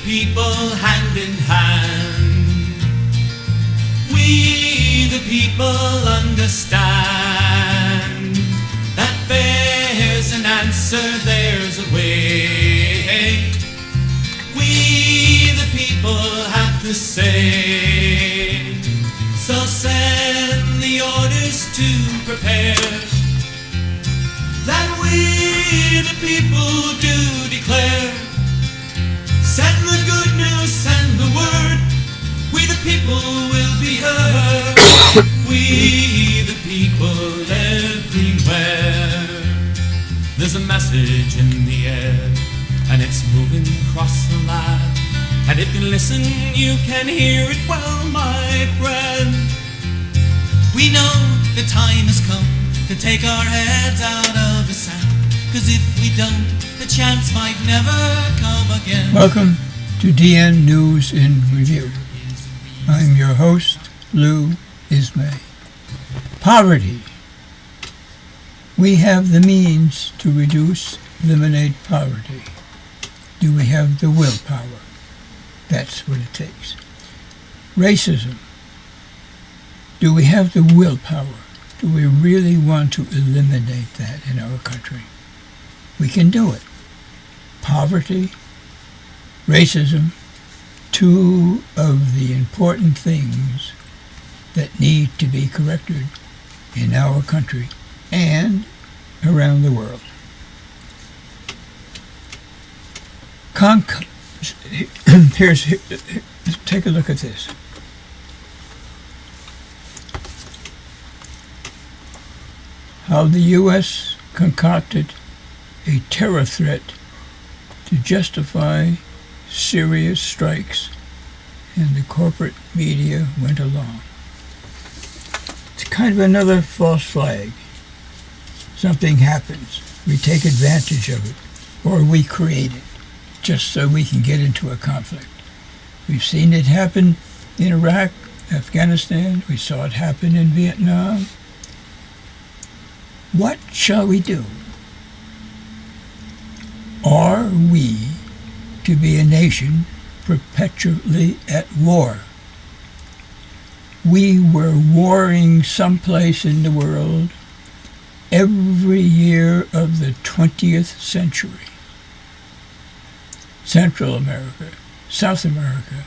people hand in hand. We the people understand that there's an answer, there's a way. We the people have to say. So send the orders to prepare, that we the people do declare. Send the good news, send the word, we the people will be heard. We the people everywhere. There's a message in the air, and it's moving across the land. And if you listen, you can hear it well, my friend. We know the time has come to take our heads out of the sand, 'cause if we don't, the chance might never come again. Welcome to DN News in Review. I'm your host, Lou Ismay. Poverty. We have the means to eliminate poverty. Do we have the willpower? That's what it takes. Racism. Do we have the willpower? Do we really want to eliminate that in our country? We can do it. Poverty, racism, two of the important things that need to be corrected in our country and around the world. Take a look at this. How the U.S. concocted a terror threat to justify serious strikes, and the corporate media went along. It's kind of another false flag. Something happens, we take advantage of it, or we create it, just so we can get into a conflict. We've seen it happen in Iraq, Afghanistan. We saw it happen in Vietnam. What shall we do? Are we to be a nation perpetually at war? We were warring someplace in the world every year of the 20th century. Central America, South America,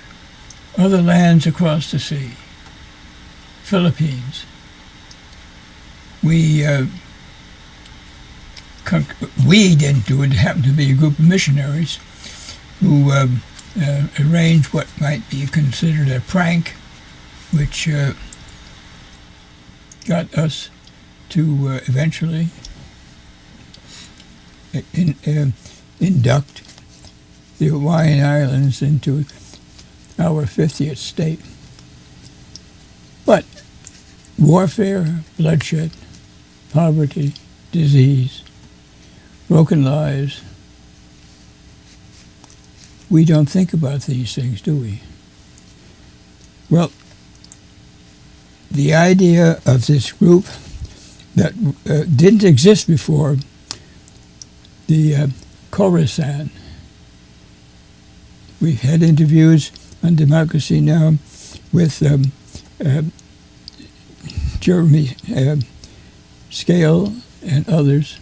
other lands across the sea, Philippines. We didn't do it. It happened to be a group of missionaries who arranged what might be considered a prank, which got us to eventually induct the Hawaiian Islands into our 50th state. But warfare, bloodshed, poverty, disease, broken lives, we don't think about these things, do we? Well, the idea of this group that didn't exist before, the Khorasan. We've had interviews on Democracy Now! With Jeremy Scale and others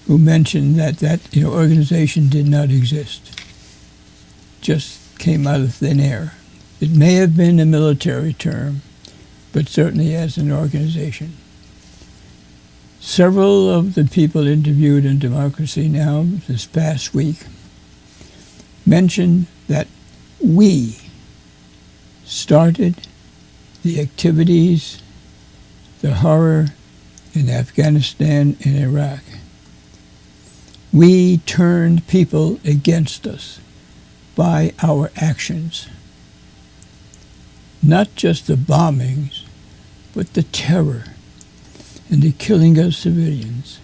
who mentioned that organization did not exist, just came out of thin air. It may have been a military term, but certainly as an organization. Several of the people interviewed in Democracy Now! This past week mentioned that we started the activities, the horror in Afghanistan and Iraq. We turned people against us by our actions. Not just the bombings, but the terror and the killing of civilians.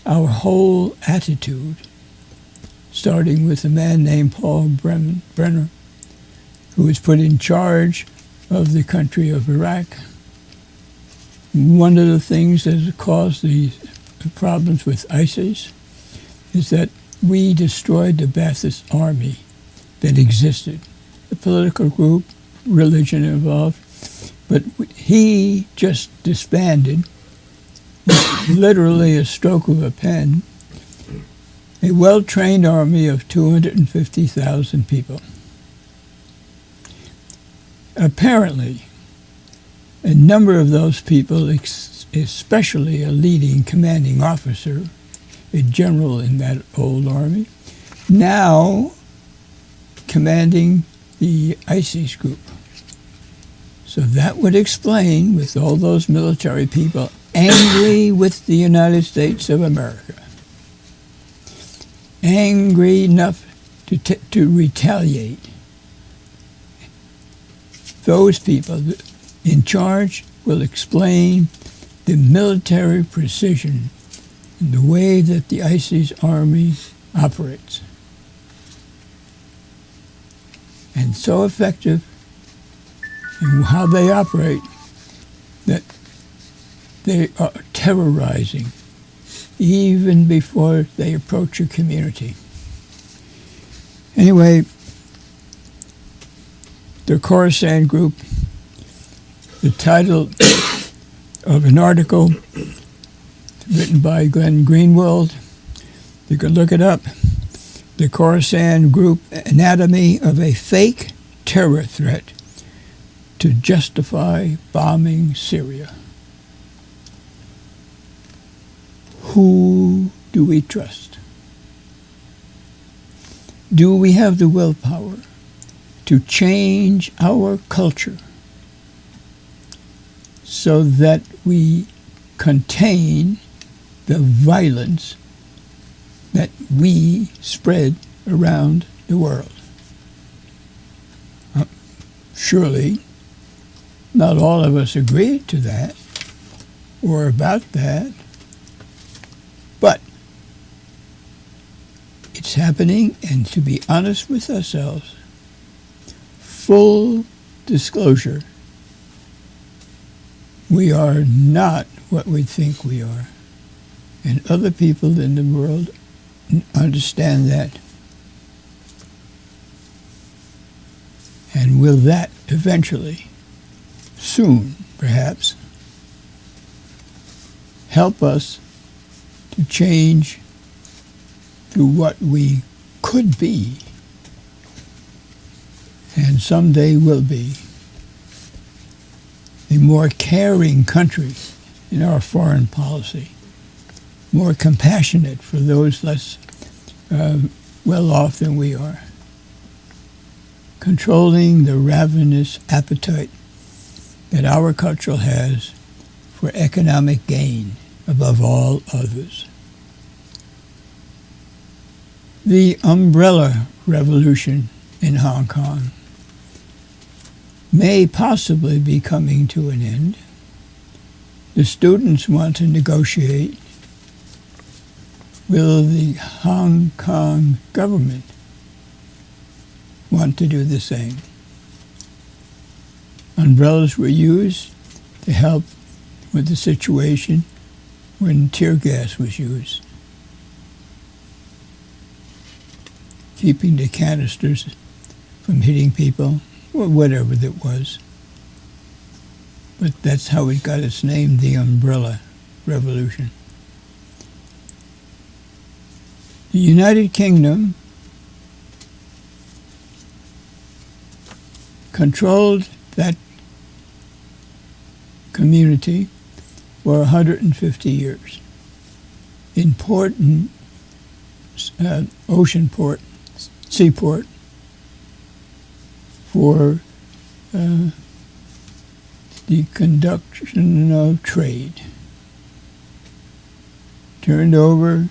Our whole attitude, starting with a man named Paul Brenner, who was put in charge of the country of Iraq. One of the things that has caused the problems with ISIS is that we destroyed the Ba'athist army that existed. A political group, religion involved, but he just disbanded, literally a stroke of a pen, a well-trained army of 250,000 people. Apparently, a number of those people, especially a leading commanding officer, a general in that old army, now commanding the ISIS group. So that would explain, with all those military people angry with the United States of America, angry enough to retaliate, those people in charge will explain the military precision and the way that the ISIS army operates. And so effective in how they operate that they are terrorizing even before they approach a community. Anyway, the Khorasan group, the title of an article written by Glenn Greenwald, you can look it up, the Khorasan group, Anatomy of a Fake Terror Threat to Justify Bombing Syria. Who do we trust? Do we have the willpower to change our culture so that we contain the violence that we spread around the world? Surely, not all of us agree to that or about that, but it's happening, and to be honest with ourselves, full disclosure, we are not what we think we are. And other people in the world understand that. And will that eventually, soon perhaps, help us to change to what we could be and someday will be a more caring country in our foreign policy, more compassionate for those less well off than we are, controlling the ravenous appetite that our culture has for economic gain above all others. The umbrella revolution in Hong Kong may possibly be coming to an end. The students want to negotiate. Will the Hong Kong government want to do the same? Umbrellas were used to help with the situation when tear gas was used, keeping the canisters from hitting people, or whatever that was. But that's how it got its name, the Umbrella Revolution. The United Kingdom controlled that community for 150 years. Important ocean port, seaport for the conduction of trade. Turned over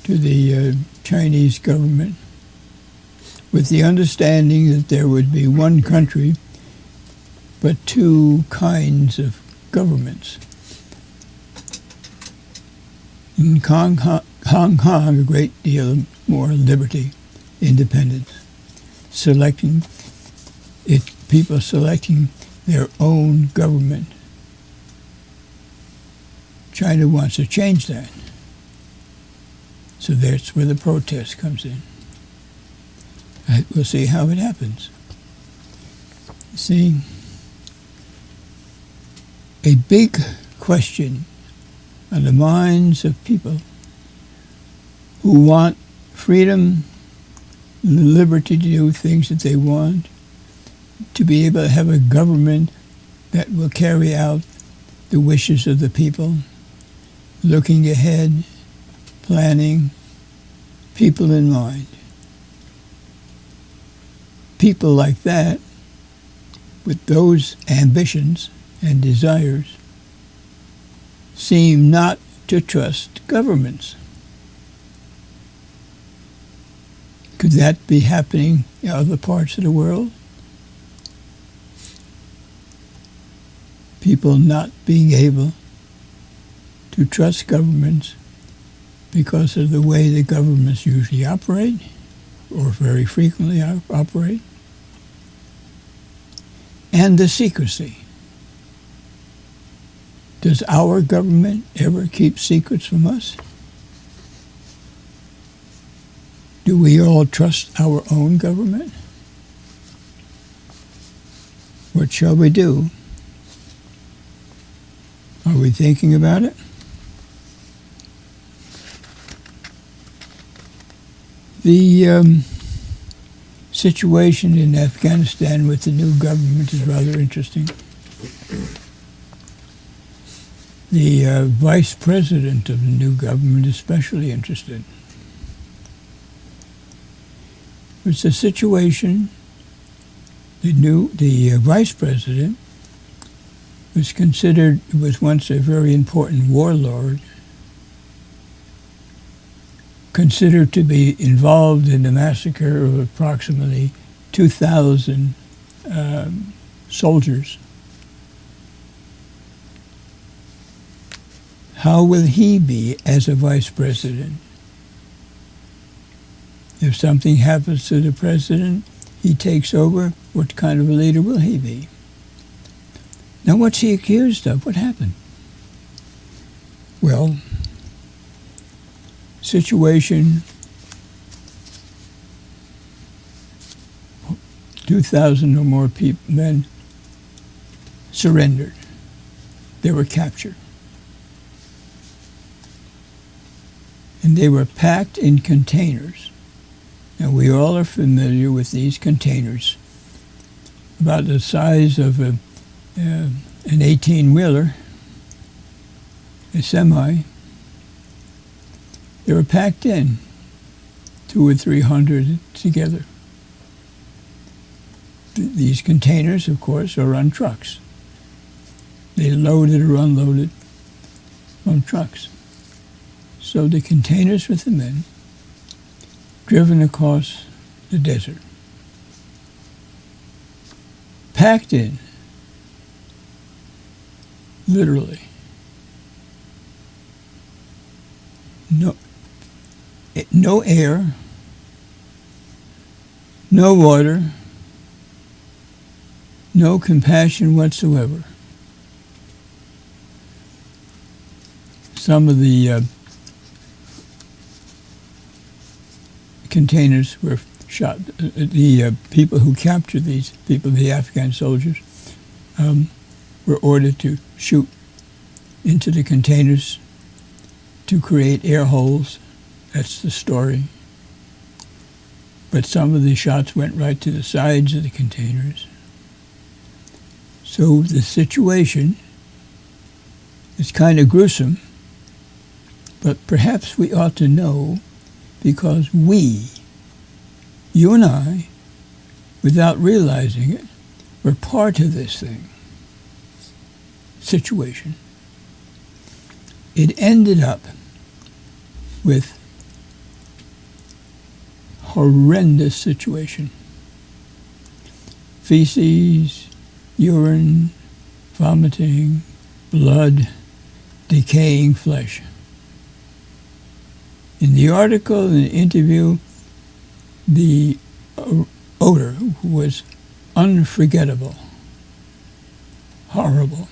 to the Chinese government with the understanding that there would be one country but two kinds of governments. In Hong Kong, a great deal more liberty, independence, people selecting their own government. China wants to change that. So that's where the protest comes in. It we'll see how it happens. See, a big question on the minds of people who want freedom, the liberty to do things that they want, to be able to have a government that will carry out the wishes of the people, looking ahead, planning, people in mind. People like that, with those ambitions and desires, seem not to trust governments. Could that be happening in other parts of the world? People not being able to trust governments because of the way the governments usually operate, or very frequently operate, and the secrecy. Does our government ever keep secrets from us? Do we all trust our own government? What shall we do? Are we thinking about it? The situation in Afghanistan with the new government is rather interesting. The vice president of the new government is especially interested. It's a situation, the vice president was once a very important warlord, considered to be involved in the massacre of approximately 2,000 soldiers. How will he be as a vice president? If something happens to the president, he takes over, what kind of a leader will he be? Now, what's he accused of? What happened? Well, situation, 2,000 or more men surrendered. They were captured. And they were packed in containers. Now, we all are familiar with these containers, about the size of an 18-wheeler, a semi. They were packed in, 200 or 300 together. These containers, of course, are on trucks. They loaded or unloaded on trucks. So the containers with the men, driven across the desert, packed in, literally. No air, no water, no compassion whatsoever. Some of the containers were shot. The people who captured these people, the Afghan soldiers, were ordered to shoot into the containers to create air holes. That's the story. But some of the shots went right to the sides of the containers. So the situation is kind of gruesome, but perhaps we ought to know, because we, you and I, without realizing it, were part of this situation. It ended up with horrendous situation. Feces, urine, vomiting, blood, decaying flesh. In the article, in the interview, the odor was unforgettable, horrible.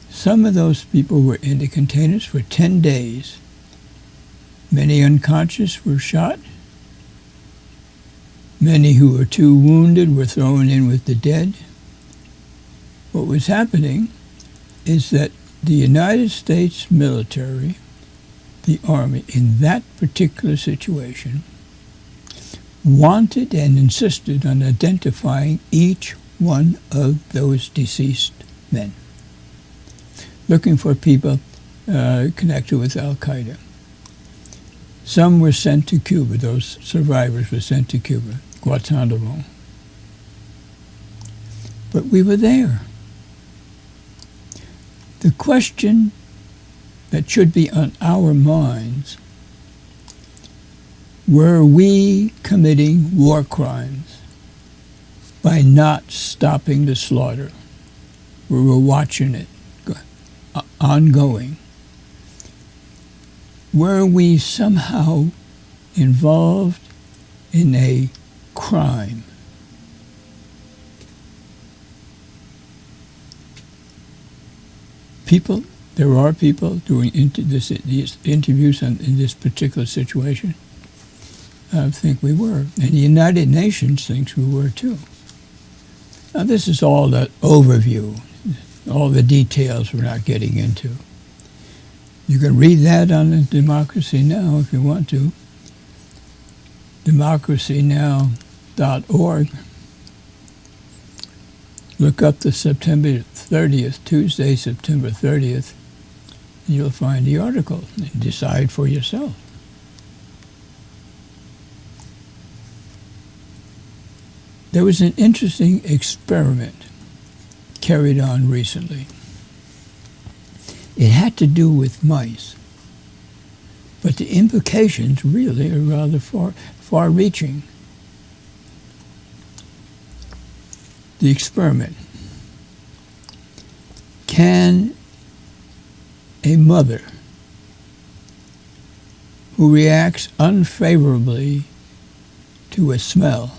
Some of those people were in the containers for 10 days. Many unconscious were shot. Many who were too wounded were thrown in with the dead. What was happening is that the United States military, the Army, in that particular situation, wanted and insisted on identifying each one of those deceased men, looking for people connected with Al-Qaeda. Some were sent to Cuba. Those survivors were sent to Cuba, Guantanamo. But we were there. The question that should be on our minds, were we committing war crimes by not stopping the slaughter? We were watching it ongoing. Were we somehow involved in a crime? There are people doing these interviews in this particular situation. I think we were. And the United Nations thinks we were too. Now this is all the overview, all the details we're not getting into. You can read that on the Democracy Now! If you want to. democracynow.org. Look up the September 30th, Tuesday, September 30th, and you'll find the article and decide for yourself. There was an interesting experiment carried on recently. It had to do with mice, but the implications really are rather far-reaching. The experiment. Can a mother who reacts unfavorably to a smell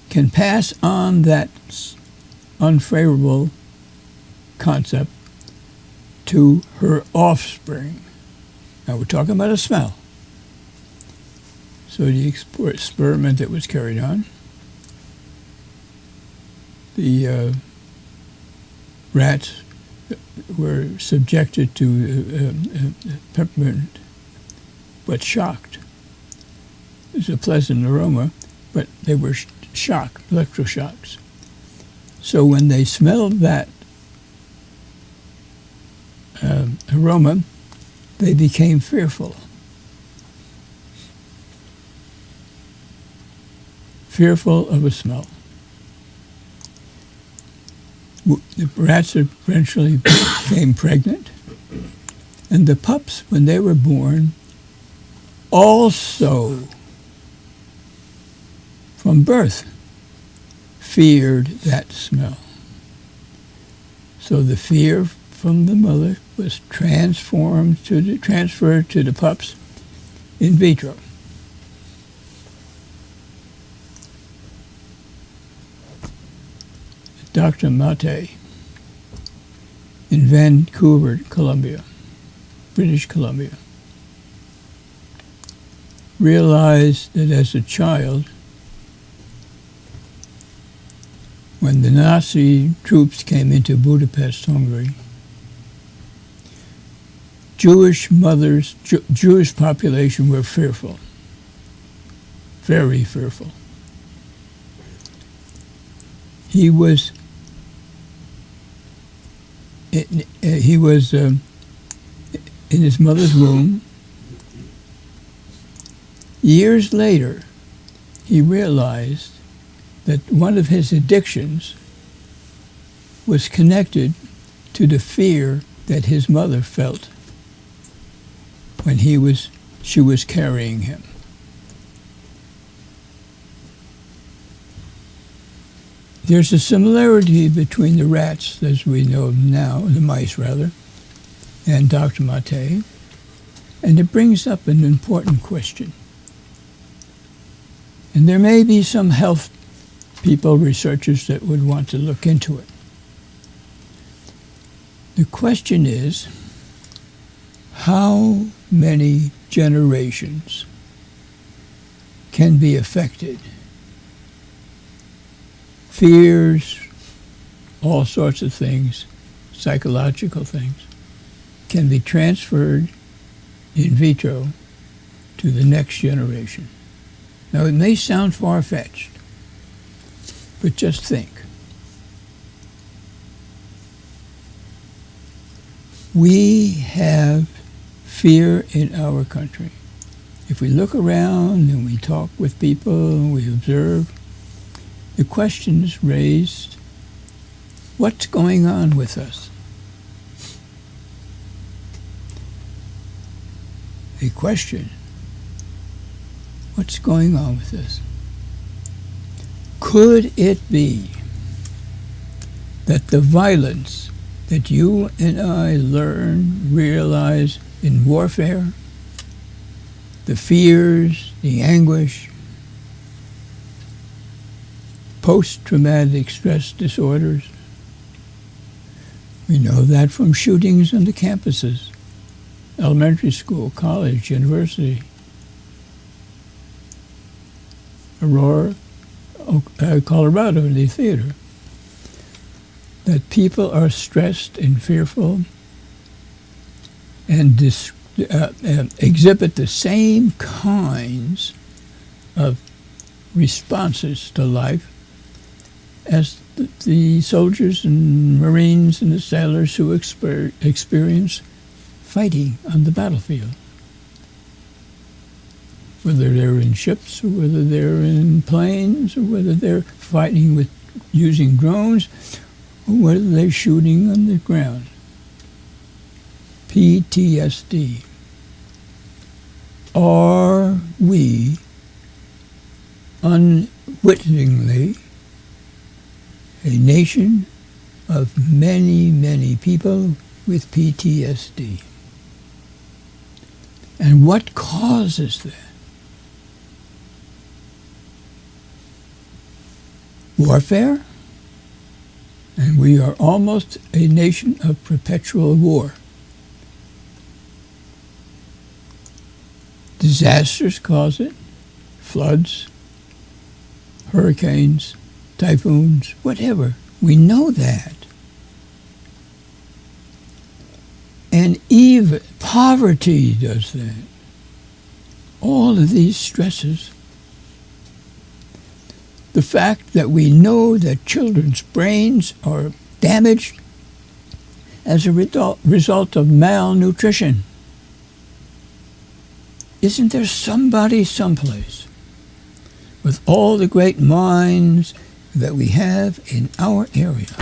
can pass on that unfavorable concept to her offspring? Now we're talking about a smell. So the experiment that was carried on, the rats were subjected to peppermint, but shocked. It was a pleasant aroma, but they were shocked, electroshocks. So when they smelled that aroma, they became fearful. Fearful of a smell. The rats eventually became pregnant, and the pups, when they were born, also, from birth, feared that smell. So the fear from the mother was transferred to the pups in vitro. Dr. Mate in Vancouver, Columbia, British Columbia, realized that as a child, when the Nazi troops came into Budapest, Hungary, Jewish population were fearful, very fearful. He was in his mother's womb. Years later, he realized that one of his addictions was connected to the fear that his mother felt when she was carrying him. There's a similarity between the rats, as we know them now, the mice rather, and Dr. Mate, and it brings up an important question. And there may be some health people, researchers, that would want to look into it. The question is, how many generations can be affected. Fears, all sorts of things, psychological things, can be transferred in vitro to the next generation. Now, it may sound far-fetched, but just think. We have fear in our country. If we look around and we talk with people and we observe, the question is raised, what's going on with us? A question, what's going on with us? Could it be that the violence that you and I learn, realize in warfare, the fears, the anguish, post-traumatic stress disorders, we know that from shootings on the campuses, elementary school, college, university, Aurora, Colorado, the theater, that people are stressed and fearful and exhibit the same kinds of responses to life as the soldiers and Marines and the sailors who experience fighting on the battlefield. Whether they're in ships or whether they're in planes or whether they're fighting with using drones or whether they're shooting on the ground. PTSD. Are we unwittingly a nation of many, many people with PTSD? And what causes that? Warfare? And we are almost a nation of perpetual war. Disasters cause it, floods, hurricanes, typhoons, whatever. We know that. And even poverty does that. All of these stresses. The fact that we know that children's brains are damaged as a result of malnutrition. Isn't there somebody someplace with all the great minds that we have in our area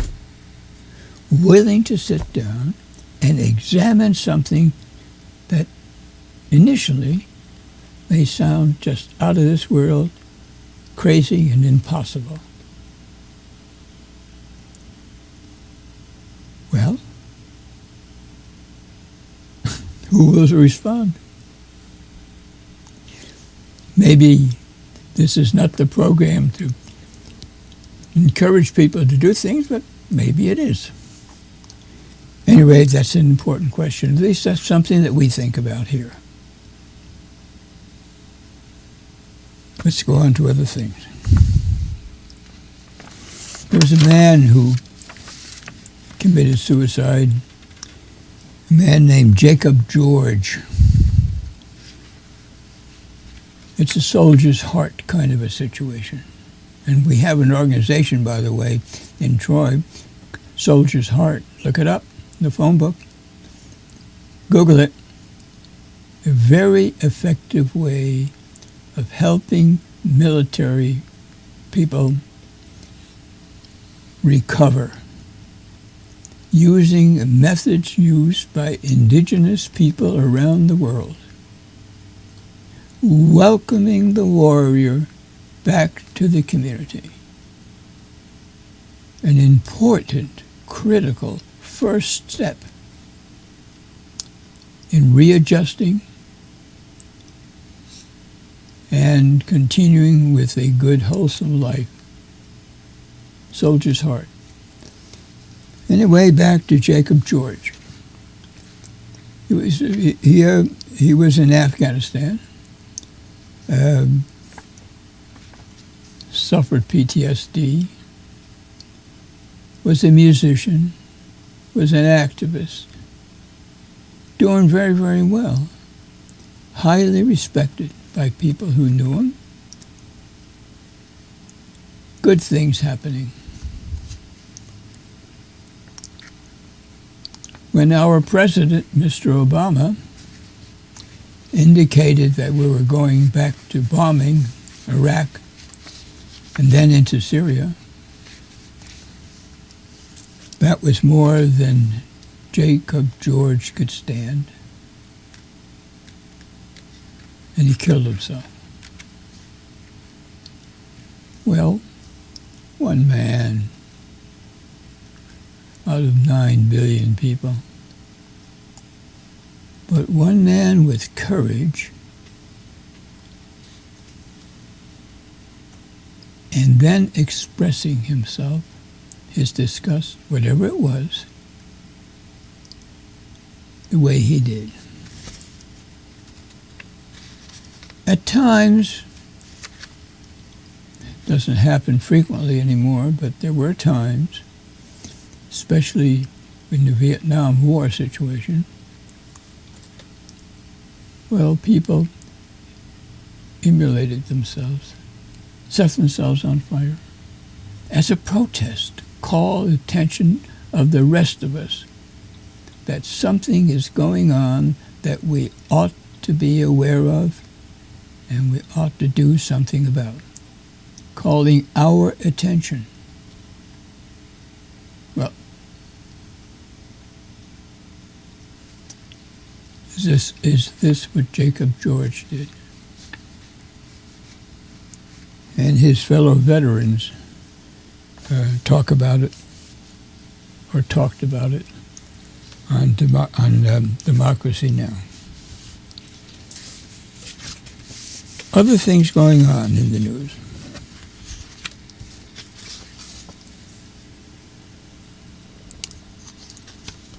willing to sit down and examine something that initially may sound just out of this world, crazy and impossible? Well, who will respond? Maybe this is not the program to encourage people to do things, but maybe it is. Anyway, that's an important question. At least that's something that we think about here. Let's go on to other things. There was a man who committed suicide, a man named Jacob George. It's a soldier's heart kind of a situation. And we have an organization, by the way, in Troy, Soldier's Heart. Look it up in the phone book. Google it. A very effective way of helping military people recover using methods used by indigenous people around the world. Welcoming the warrior back to the community. An important, critical first step in readjusting and continuing with a good, wholesome life. Soldier's Heart. Anyway, back to Jacob George. He was in Afghanistan. suffered PTSD, was a musician, was an activist, doing very, very well, highly respected by people who knew him, good things happening. When our president, Mr. Obama, indicated that we were going back to bombing Iraq and then into Syria, that was more than Jacob George could stand. And he killed himself. Well, one man out of 9 billion people. But one man with courage, and then expressing himself, his disgust, whatever it was, the way he did. At times, doesn't happen frequently anymore, but there were times, especially in the Vietnam War situation, well, people immolated themselves, set themselves on fire, as a protest, call attention of the rest of us that something is going on that we ought to be aware of and we ought to do something about, calling our attention. Well, is this what Jacob George did? And his fellow veterans talk about it, or talked about it, on Democracy Now! Other things going on in the news.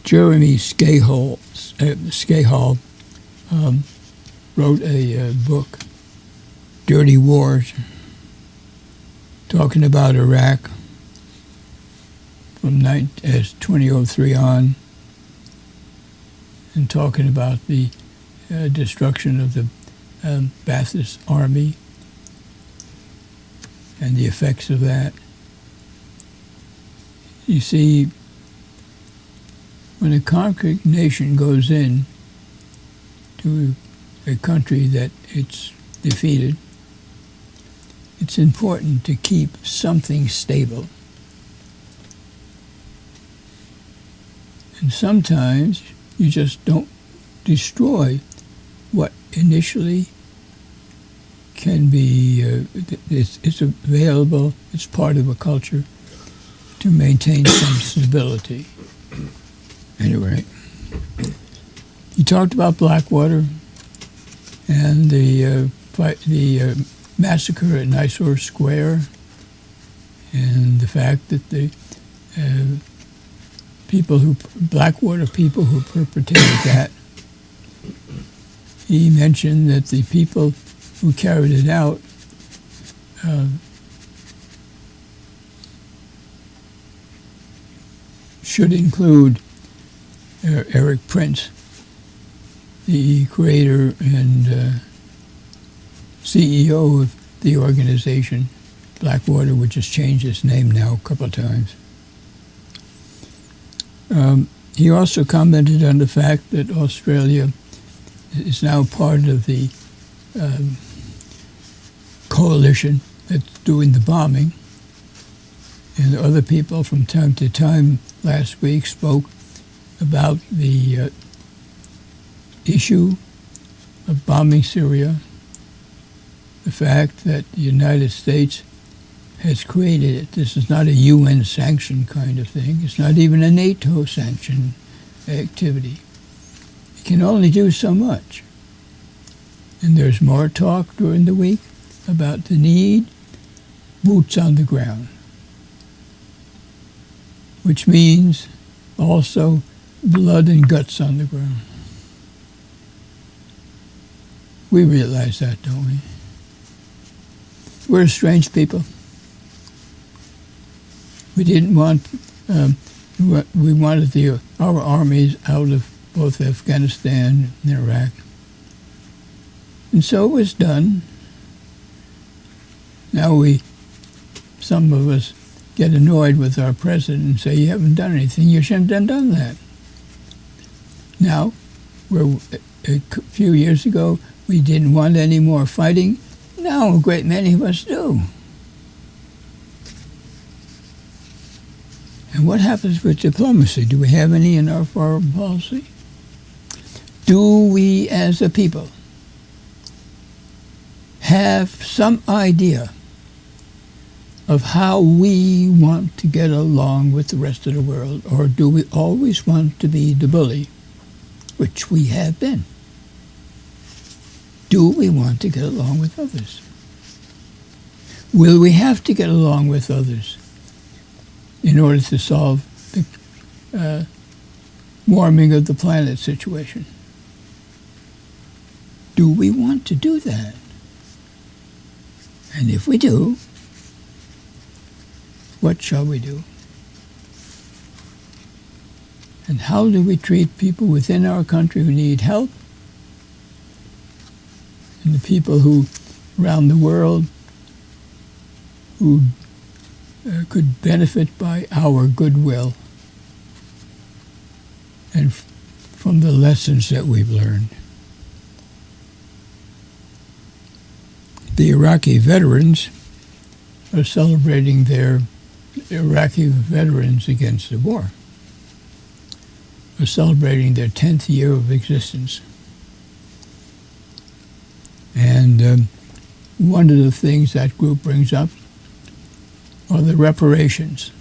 Jeremy Scahill wrote a book, Dirty Wars, talking about Iraq from 2003 on, and talking about the destruction of the Ba'athist army and the effects of that. You see, when a conquered nation goes in to a country that it's defeated, it's important to keep something stable. And sometimes you just don't destroy what initially can be, it's available, it's part of a culture to maintain some stability. Anyway, he talked about Blackwater and the massacre at Nisour Square, and the fact that the Blackwater people who perpetrated that. He mentioned that the people who carried it out should include Eric Prince, the creator and CEO of the organization Blackwater, which has changed its name now a couple of times. He also commented on the fact that Australia is now part of the coalition that's doing the bombing. And other people from time to time last week spoke about the issue of bombing Syria, the fact that the United States has created it. This is not a UN sanction kind of thing. It's not even a NATO sanction activity. It can only do so much. And there's more talk during the week about the need, boots on the ground, which means also blood and guts on the ground. We realize that, don't we? We're a strange people. We didn't want, we wanted our armies out of both Afghanistan and Iraq. And so it was done. Now some of us get annoyed with our president and say, you haven't done anything, you shouldn't have done that. Now, a few years ago, we didn't want any more fighting. Now a great many of us do. And what happens with diplomacy? Do we have any in our foreign policy? Do we as a people have some idea of how we want to get along with the rest of the world, or do we always want to be the bully, which we have been? Do we want to get along with others? Will we have to get along with others in order to solve the warming of the planet situation? Do we want to do that? And if we do, what shall we do? And how do we treat people within our country who need help, and the people who around the world who could benefit by our goodwill and from the lessons that we've learned? The Iraqi veterans are celebrating their Iraqi veterans against the war are celebrating their 10th year of existence. And one of the things that group brings up are the reparations.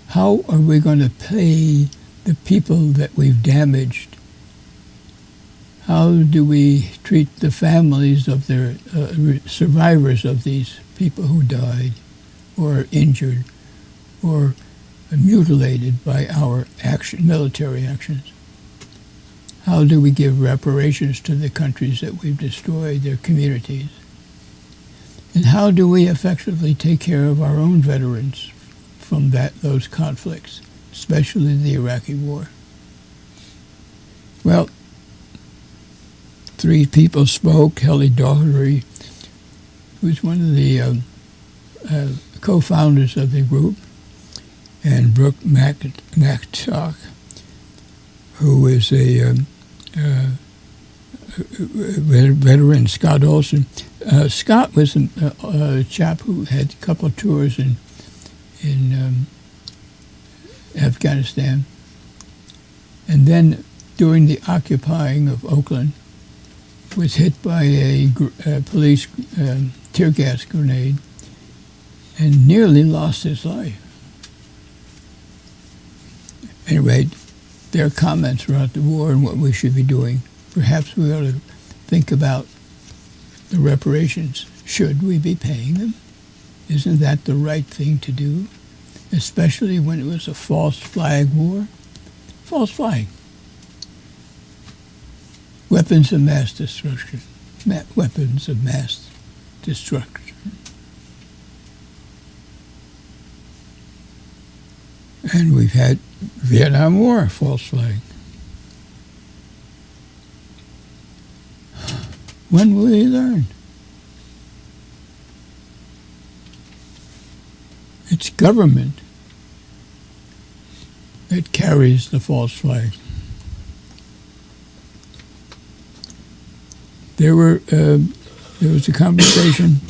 How are we going to pay the people that we've damaged? How do we treat the families of their survivors of these people who died or injured or mutilated by our military actions? How do we give reparations to the countries that we've destroyed, their communities? And how do we effectively take care of our own veterans from those conflicts, especially the Iraqi war? Well, 3 people spoke. Kelly Doherty, who's one of the co-founders of the group, and Brooke McTock, who is a veteran. Scott Olson. Scott was a chap who had a couple of tours in Afghanistan, and then during the occupying of Oakland, was hit by a police tear gas grenade and nearly lost his life. Anyway, their comments about the war and what we should be doing. Perhaps we ought to think about the reparations. Should we be paying them? Isn't that the right thing to do? Especially when it was a false flag war? False flag. Weapons of mass destruction. Weapons of mass destruction. And we've had Vietnam War, false flag. When will we learn? It's government that carries the false flag. There was a conversation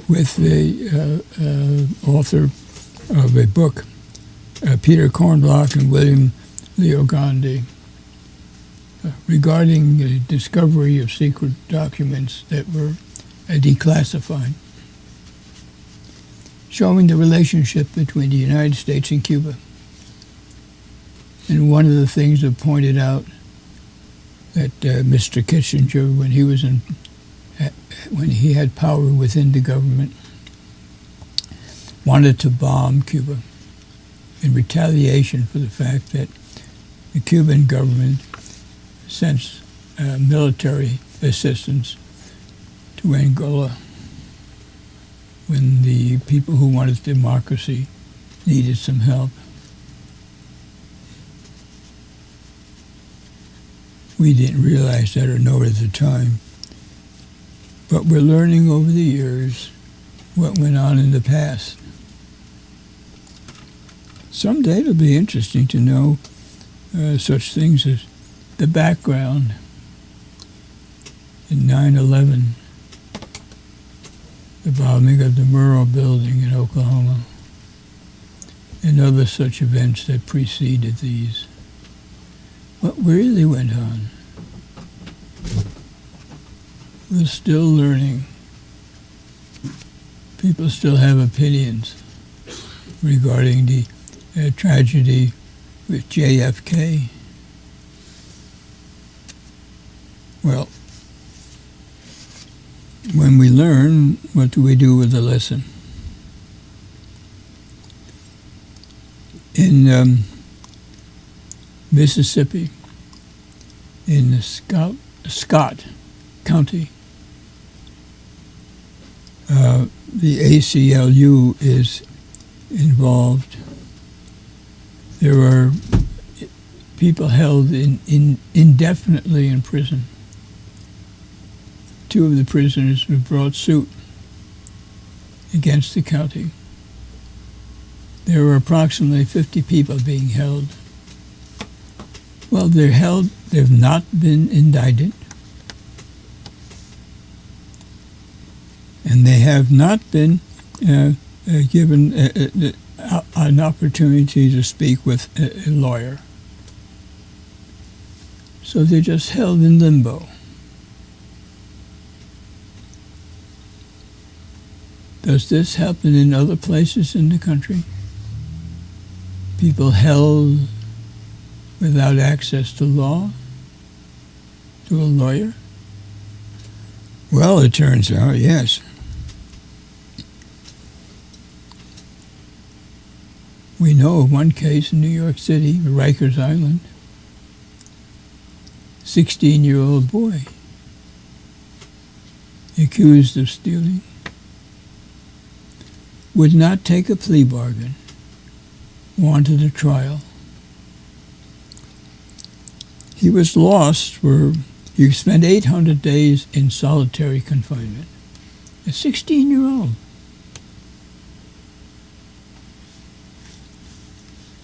with the author of a book, Peter Kornblock and William Leo Gandhi, regarding the discovery of secret documents that were declassified, showing the relationship between the United States and Cuba. And one of the things that pointed out that Mr. Kissinger, when he had power within the government, wanted to bomb Cuba in retaliation for the fact that the Cuban government sent military assistance to Angola, when the people who wanted democracy needed some help. We didn't realize that or know it at the time. But we're learning over the years what went on in the past. Someday it'll be interesting to know such things as the background in 9/11, the bombing of the Murrah building in Oklahoma, and other such events that preceded these. What really went on? We're still learning. People still have opinions regarding the tragedy with JFK. Well, when we learn, what do we do with the lesson? In Mississippi, in Scott County, the ACLU is involved. There are people held indefinitely in prison. 2 of the prisoners have brought suit against the county. There are approximately 50 people being held. Well, they're held. They've not been indicted. And they have not been given an opportunity to speak with a lawyer. So they're just held in limbo. Does this happen in other places in the country? People held without access to law, to a lawyer? Well, it turns out, yes. We know of one case in New York City, Rikers Island, 16-year-old boy accused of stealing, would not take a plea bargain, wanted a trial. He was lost he spent 800 days in solitary confinement. A 16-year-old.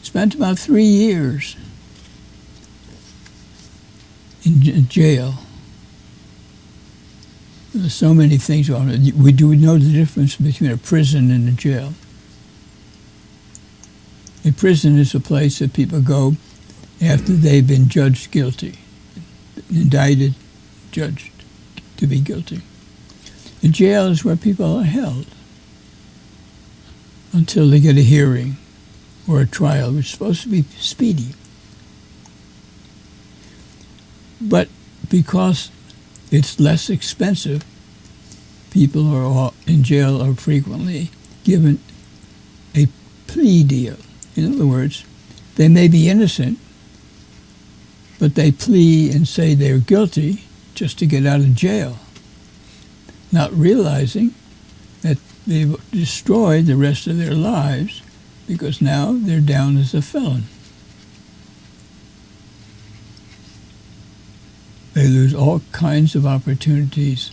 Spent about 3 years in jail. There's so many things on it. We know the difference between a prison and a jail. A prison is a place that people go after they've been judged guilty, indicted, judged to be guilty. A jail is where people are held until they get a hearing or a trial, which is supposed to be speedy. But because it's less expensive, people in jail are frequently given a plea deal. In other words, they may be innocent, but they plea and say they're guilty just to get out of jail, not realizing that they've destroyed the rest of their lives because now they're down as a felon. They lose all kinds of opportunities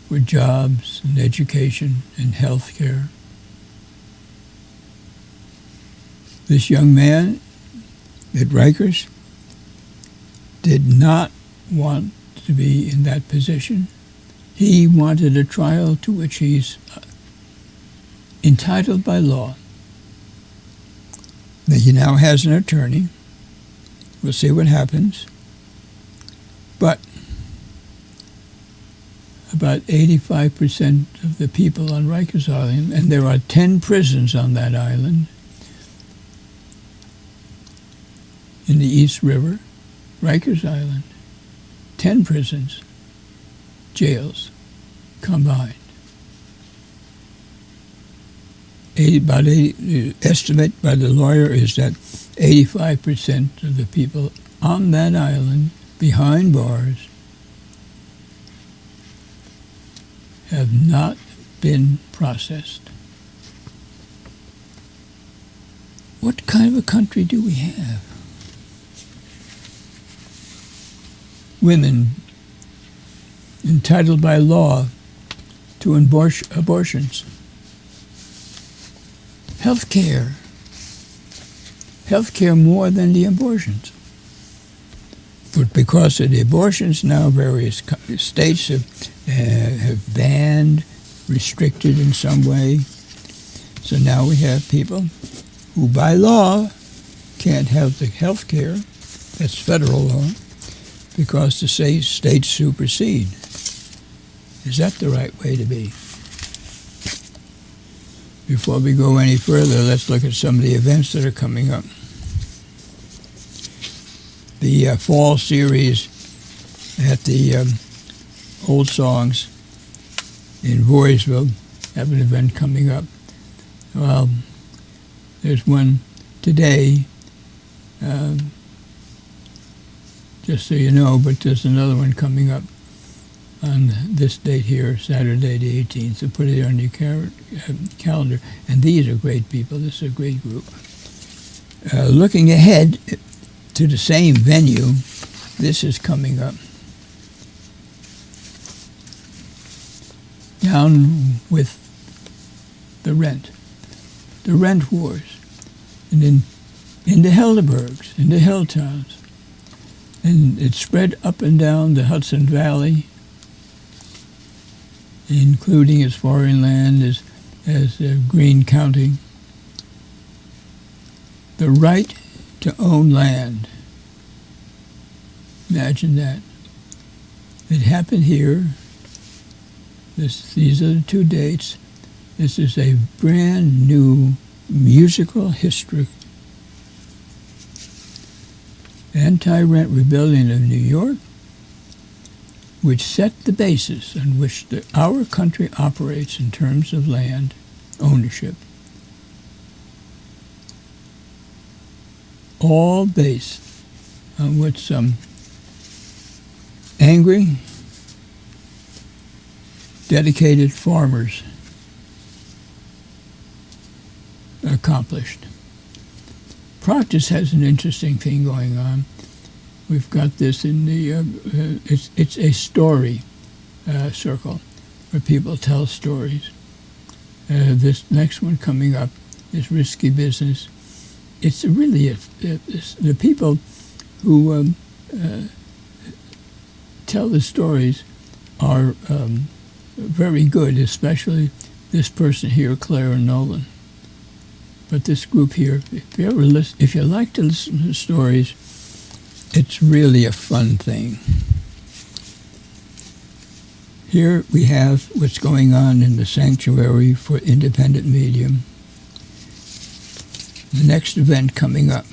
for jobs and education and health care. This young man at Rikers did not want to be in that position. He wanted a trial to which he's entitled by law. Now, he now has an attorney. We'll see what happens. But about 85% of the people on Rikers Island, and there are 10 prisons on that island, in the East River, Rikers Island, 10 prisons, jails combined. The estimate by the lawyer is that 85% of the people on that island behind bars have not been processed. What kind of a country do we have? Women entitled by law to abortions. Health care more than the abortions. But because of the abortions now, various states have banned, restricted in some way. So now we have people who by law can't have the health care, that's federal law, because the states supersede. Is that the right way to be? Before we go any further, let's look at some of the events that are coming up. The fall series at the Old Songs in Voorheesville have an event coming up. Well, there's one today, just so you know, but there's another one coming up on this date here, Saturday the 18th. So put it on your calendar. And these are great people. This is a great group. Looking ahead to the same venue, this is coming up. Down with the rent wars, and in the Helderbergs, in the hill towns. And it spread up and down the Hudson Valley, including as far inland as Greene County. The right to own land. Imagine that. It happened here. These are the two dates. This is a brand new musical history. Anti-rent rebellion of New York, which set the basis on which our country operates in terms of land ownership. All based on what some angry, dedicated farmers accomplished. Proctus has an interesting thing going on. We've got this in the, it's a story circle where people tell stories. This next one coming up is Risky Business. It's really, the people who tell the stories are very good, especially this person here, Clara Nolan. But this group here, if you like to listen to stories, it's really a fun thing. Here we have what's going on in the Sanctuary for Independent Media. The next event coming up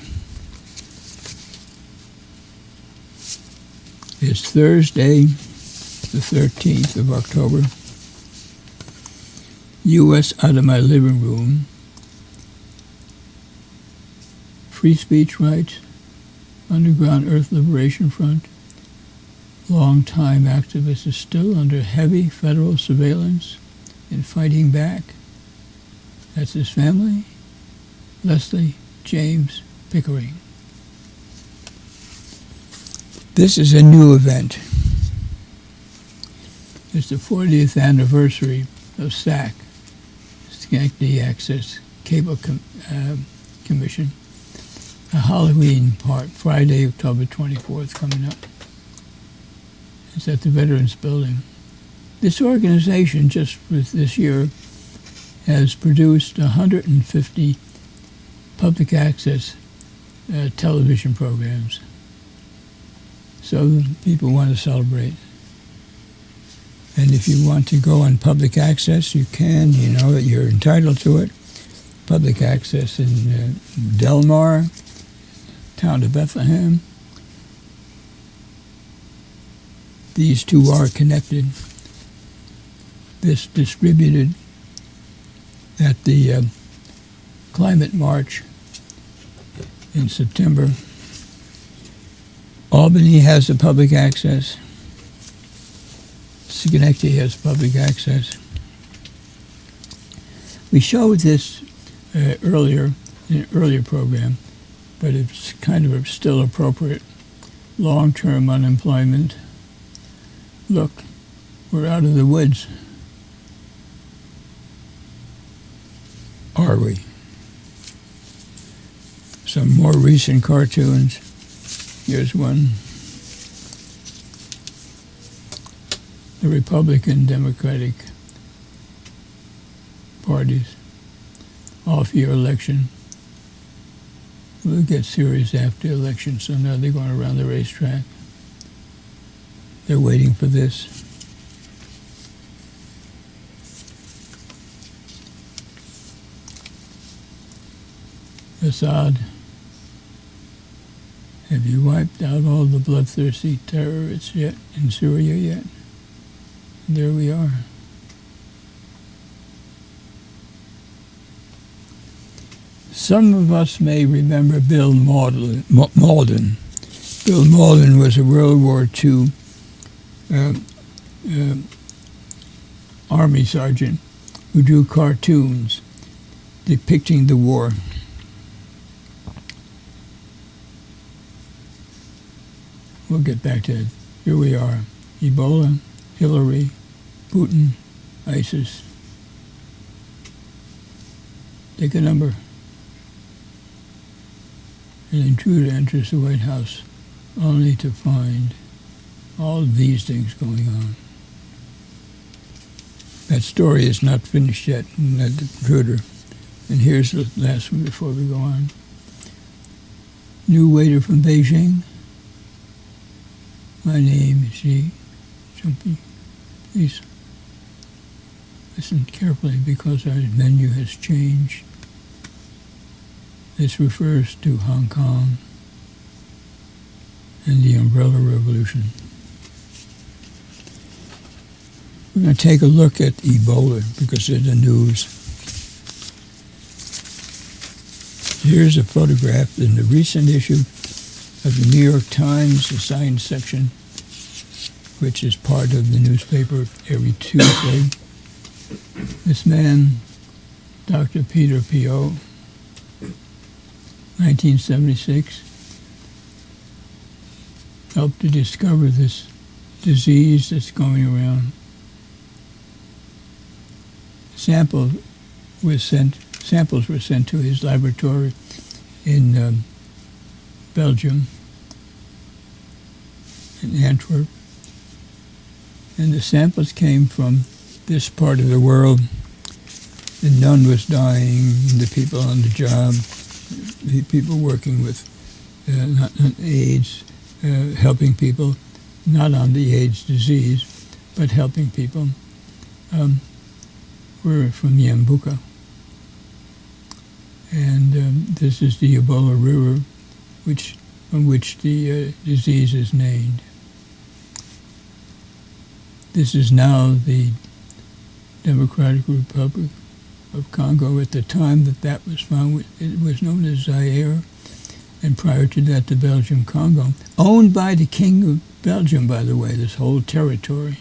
is Thursday, the 13th of October. U.S. Out of My Living Room. Free speech rights, Underground Earth Liberation Front, long-time activist, is still under heavy federal surveillance and fighting back. That's his family, Leslie James Pickering. This is a new event. It's the 40th anniversary of SAC, Schenectady Access Cable Commission. A Halloween part, Friday, October 24th, coming up. It's at the Veterans Building. This organization, just with this year, has produced 150 public access television programs. So people want to celebrate. And if you want to go on public access, you can. You know that you're entitled to it. Public access in Delmar, town of Bethlehem. These two are connected. This distributed at the Climate March in September. Albany has a public access. Schenectady has public access. We showed this earlier in an earlier program, but it's kind of still appropriate. Long-term unemployment. Look, we're out of the woods. Are we? Some more recent cartoons. Here's one. The Republican Democratic parties off-year election. We'll get serious after the election, so now they're going around the racetrack. They're waiting for this. Assad, have you wiped out all the bloodthirsty terrorists yet in Syria yet? And there we are. Some of us may remember Bill Mauldin. Bill Mauldin was a World War II Army sergeant who drew cartoons depicting the war. We'll get back to it. Here we are. Ebola, Hillary, Putin, ISIS. Take a number. An intruder enters the White House only to find all of these things going on. That story is not finished yet, that intruder. And here's the last one before we go on. New waiter from Beijing. My name is Xi Jinping. Please listen carefully because our menu has changed. This refers to Hong Kong and the Umbrella Revolution. We're going to take a look at Ebola because of the news. Here's a photograph in the recent issue of the New York Times, the science section, which is part of the newspaper every Tuesday. This man, Dr. Peter Piot, 1976, helped to discover this disease that's going around. Samples were sent to his laboratory in Belgium, in Antwerp, and the samples came from this part of the world. The nun was dying, the people on the job, the people working with not AIDS, helping people, not on the AIDS disease, but helping people, were from Yambuka. And this is the Ebola River, from which the disease is named. This is now the Democratic Republic of Congo. At the time that was found, it was known as Zaire, and prior to that, the Belgian Congo, owned by the King of Belgium, by the way, this whole territory.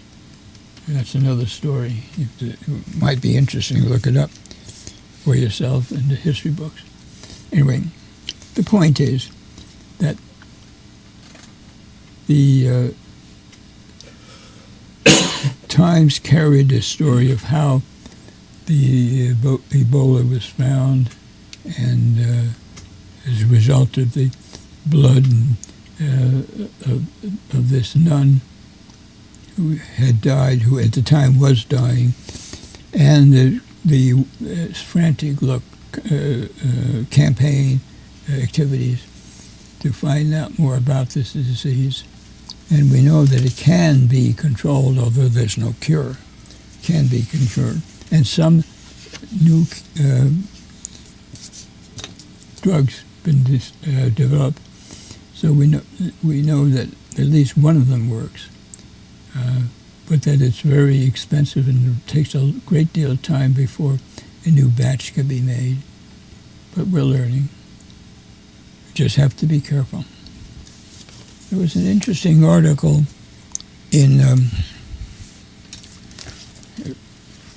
That's another story. It might be interesting to look it up for yourself in the history books. Anyway, the point is that the Times carried a story of how the Ebola was found, and as a result of the blood of this nun who had died, who at the time was dying, and the frantic campaign activities to find out more about this disease. And we know that it can be controlled, although there's no cure. Can be controlled. And some new drugs been developed. So we know that at least one of them works. But that it's very expensive and it takes a great deal of time before a new batch can be made. But we're learning. We just have to be careful. There was an interesting article in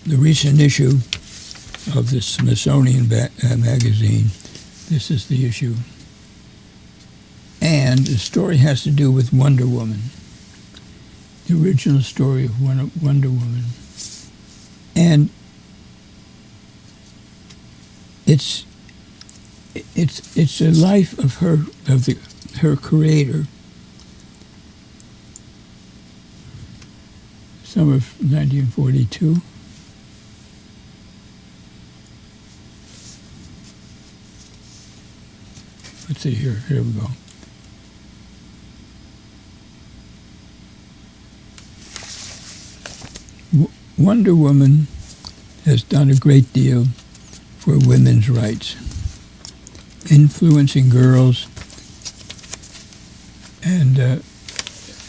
the recent issue of the Smithsonian magazine. This is the issue. And the story has to do with Wonder Woman, the original story of Wonder Woman. And it's a life of her creator. Summer of 1942. Let's see here. Here we go. Wonder Woman has done a great deal for women's rights, influencing girls and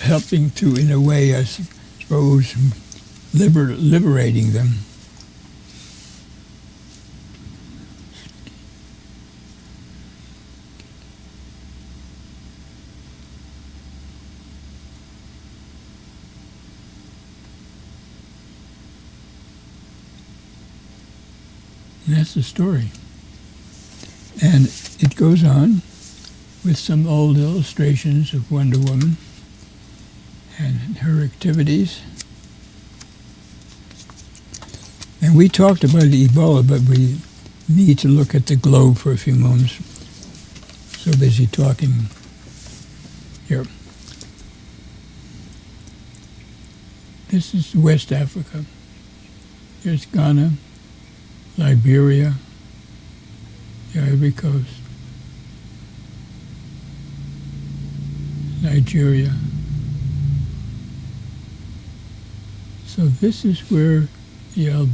helping to, in a way, I suppose, liberating them. And that's the story. And it goes on with some old illustrations of Wonder Woman and her activities. And we talked about Ebola, but we need to look at the globe for a few moments. So busy talking here. This is West Africa. Here's Ghana, Liberia, the Ivory Coast, Nigeria. So this is where the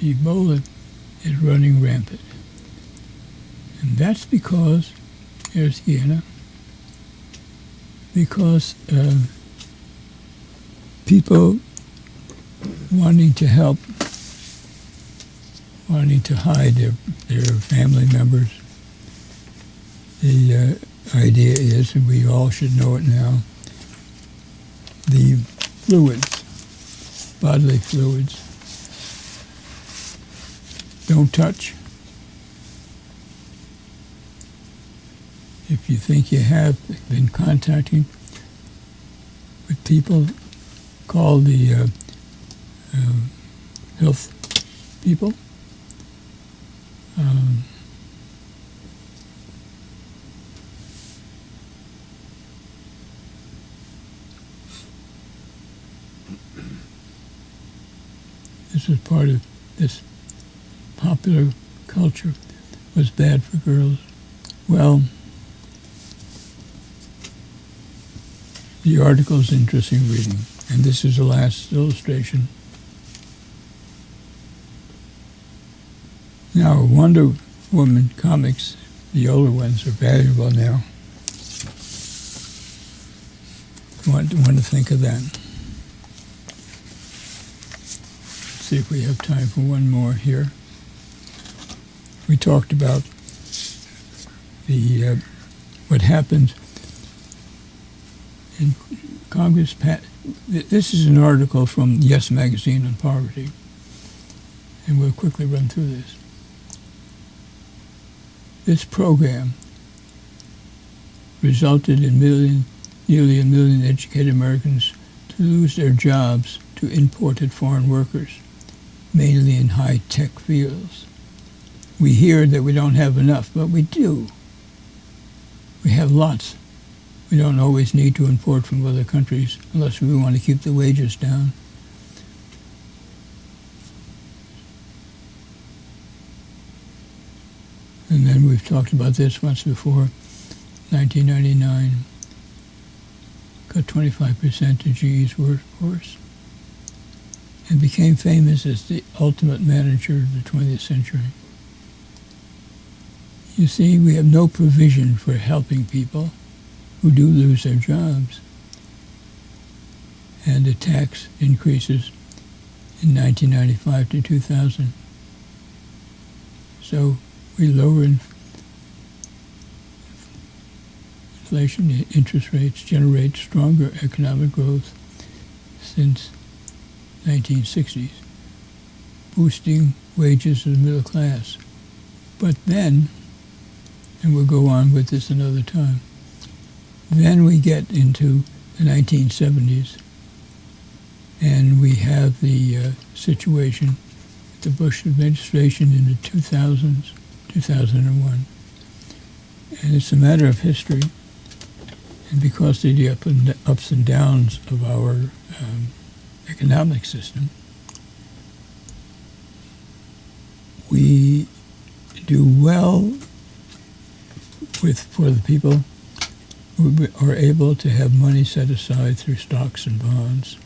Ebola is running rampant. And that's because, here's Guyana, because people wanting to help, wanting to hide their family members. The idea is, and we all should know it now, the fluids, bodily fluids, don't touch. If you think you have been contacting with people, call the health people. This was part of this popular culture, was bad for girls. Well, the article's interesting reading, and this is the last illustration. Now, Wonder Woman comics, the older ones, are valuable now. Want to think of that. Let's see if we have time for one more here. We talked about the what happened in Congress. This is an article from Yes Magazine on poverty, and we'll quickly run through this. This program resulted in nearly a million educated Americans to lose their jobs to imported foreign workers, mainly in high-tech fields. We hear that we don't have enough, but we do. We have lots. We don't always need to import from other countries unless we want to keep the wages down. And then we've talked about this once before. 1999 cut 25% to GE's workforce and became famous as the ultimate manager of the 20th century. You see, we have no provision for helping people who do lose their jobs. And the tax increases in 1995 to 2000. So we lower inflation, interest rates generate stronger economic growth since 1960s, boosting wages of the middle class. But then, and we'll go on with this another time, then we get into the 1970s, and we have the situation with the Bush administration in the 2000s, 2001. And it's a matter of history, and because of the ups and downs of our economic system, we do well for the people who are able to have money set aside through stocks and bonds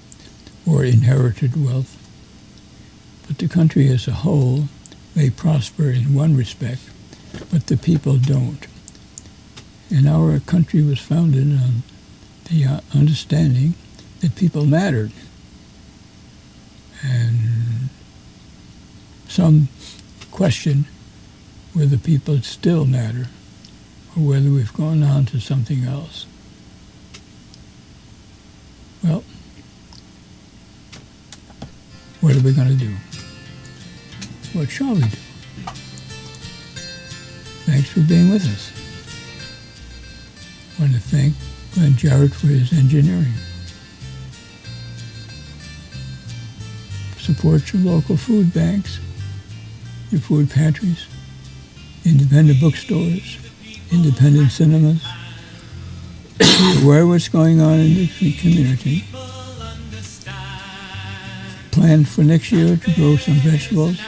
or inherited wealth. But the country as a whole may prosper in one respect, but the people don't. And our country was founded on the understanding that people mattered. And some question whether people still matter or whether we've gone on to something else. Well, what are we going to do? What shall we do? Thanks for being with us. I want to thank Glenn Jarrett for his engineering. Support your local food banks, your food pantries, independent bookstores, independent cinemas. Be aware of what's going on in the community. Plan for next year to grow some vegetables,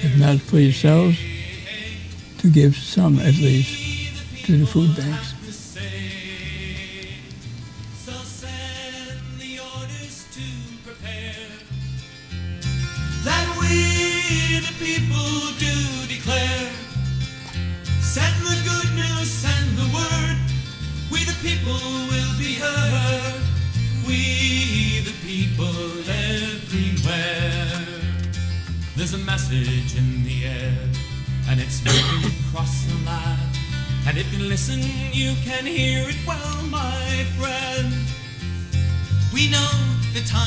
if not for yourselves, to give some at least to the food banks. That we the people do declare, send the good news and the word, we the people will be heard, we the people everywhere. There's a message in the air, and it's moving across the land, and if you listen you can hear it well, my friend. We know the time